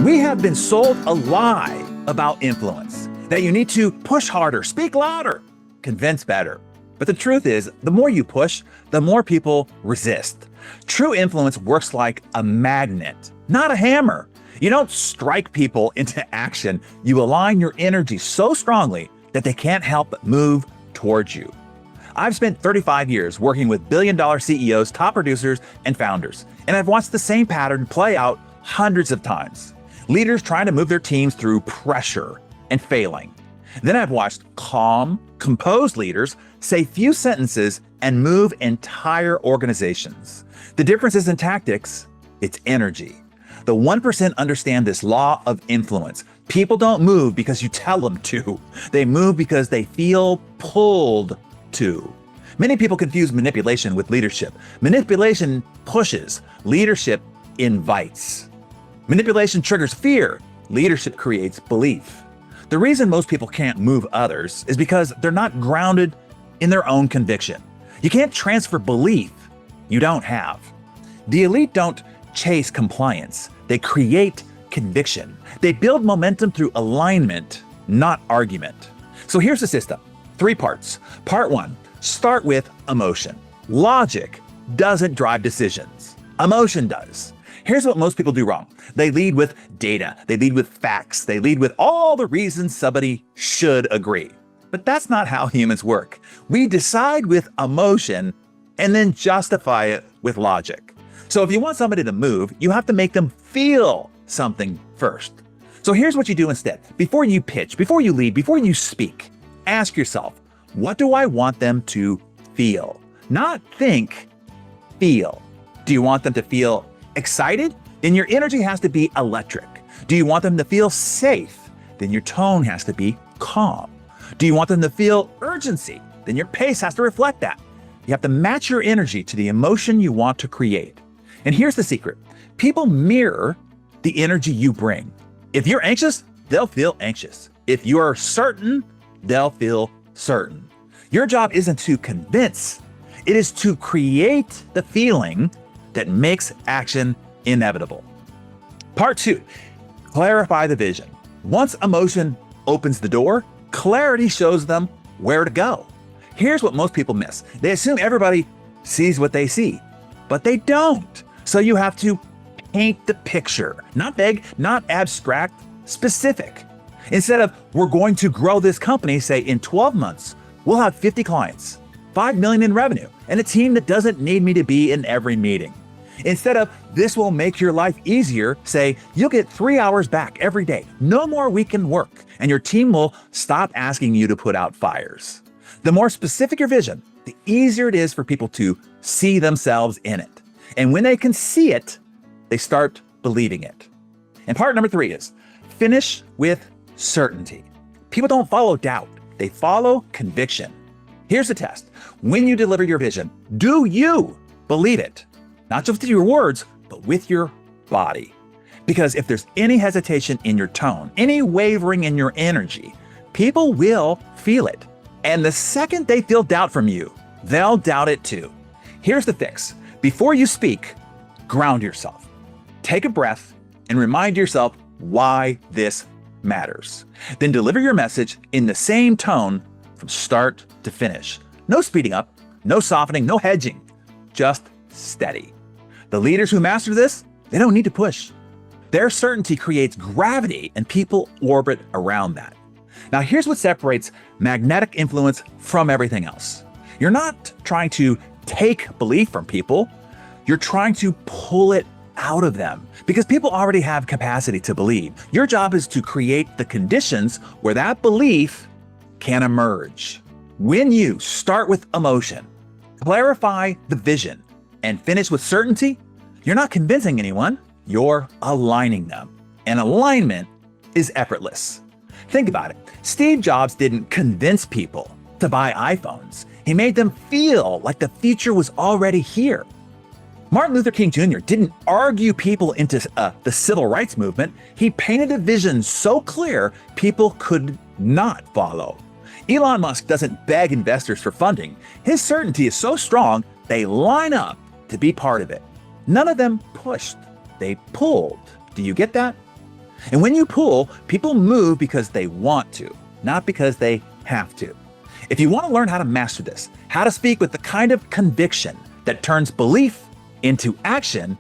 We have been sold a lie about influence, that you need to push harder, speak louder, convince better. But the truth is, the more you push, the more people resist. True influence works like a magnet, not a hammer. You don't strike people into action. You align your energy so strongly that they can't help but move towards you. I've spent 35 years working with billion-dollar CEOs, top producers, and founders, and I've watched the same pattern play out hundreds of times. Leaders trying to move their teams through pressure and failing. Then I've watched calm, composed leaders say few sentences and move entire organizations. The difference isn't tactics, it's energy. The 1% understand this law of influence. People don't move because you tell them to. They move because they feel pulled to. Many people confuse manipulation with leadership. Manipulation pushes, leadership invites. Manipulation triggers fear, leadership creates belief. The reason most people can't move others is because they're not grounded in their own conviction. You can't transfer belief you don't have. The elite don't chase compliance, they create conviction. They build momentum through alignment, not argument. So here's the system, 3 parts. Part 1, start with emotion. Logic doesn't drive decisions, emotion does. Here's what most people do wrong. They lead with data, they lead with facts, they lead with all the reasons somebody should agree. But that's not how humans work. We decide with emotion and then justify it with logic. So if you want somebody to move, you have to make them feel something first. So here's what you do instead. Before you pitch, before you lead, before you speak, ask yourself, what do I want them to feel? Not think, feel. Do you want them to feel excited? Then your energy has to be electric. Do you want them to feel safe? Then your tone has to be calm. Do you want them to feel urgency? Then your pace has to reflect that. You have to match your energy to the emotion you want to create. And here's the secret. People mirror the energy you bring. If you're anxious, they'll feel anxious. If you are certain, they'll feel certain. Your job isn't to convince, it is to create the feeling that makes action inevitable. Part 2, clarify the vision. Once emotion opens the door, clarity shows them where to go. Here's what most people miss. They assume everybody sees what they see, but they don't. So you have to paint the picture, not vague, not abstract, specific. Instead of, we're going to grow this company, say in 12 months, we'll have 50 clients, 5 million in revenue, and a team that doesn't need me to be in every meeting. Instead of, this will make your life easier, say, you'll get 3 hours back every day, no more weekend work, and your team will stop asking you to put out fires. The more specific your vision, the easier it is for people to see themselves in it. And when they can see it, they start believing it. And part number 3 is, finish with certainty. People don't follow doubt, they follow conviction. Here's the test. When you deliver your vision, do you believe it? Not just with your words, but with your body. Because if there's any hesitation in your tone, any wavering in your energy, people will feel it. And the second they feel doubt from you, they'll doubt it too. Here's the fix. Before you speak, ground yourself. Take a breath and remind yourself why this matters. Then deliver your message in the same tone from start to finish. No speeding up, no softening, no hedging, just steady. The leaders who master this, they don't need to push. Their certainty creates gravity and people orbit around that. Now here's what separates magnetic influence from everything else. You're not trying to take belief from people, you're trying to pull it out of them because people already have capacity to believe. Your job is to create the conditions where that belief can emerge. When you start with emotion, clarify the vision, and finish with certainty, you're not convincing anyone, you're aligning them. And alignment is effortless. Think about it. Steve Jobs didn't convince people to buy iPhones. He made them feel like the future was already here. Martin Luther King Jr. didn't argue people into the civil rights movement. He painted a vision so clear people could not follow. Elon Musk doesn't beg investors for funding. His certainty is so strong, they line up to be part of it. None of them pushed, they pulled. Do you get that? And when you pull, people move because they want to, not because they have to. If you want to learn how to master this, how to speak with the kind of conviction that turns belief into action,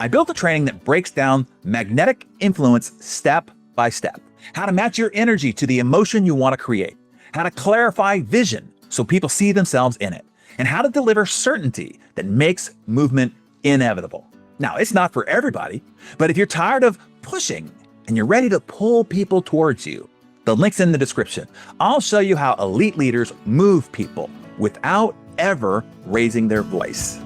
I built a training that breaks down magnetic influence step by step. How to match your energy to the emotion you want to create. How to clarify vision so people see themselves in it. And how to deliver certainty that makes movement inevitable. Now, it's not for everybody, but if you're tired of pushing and you're ready to pull people towards you, the link's in the description. I'll show you how elite leaders move people without ever raising their voice.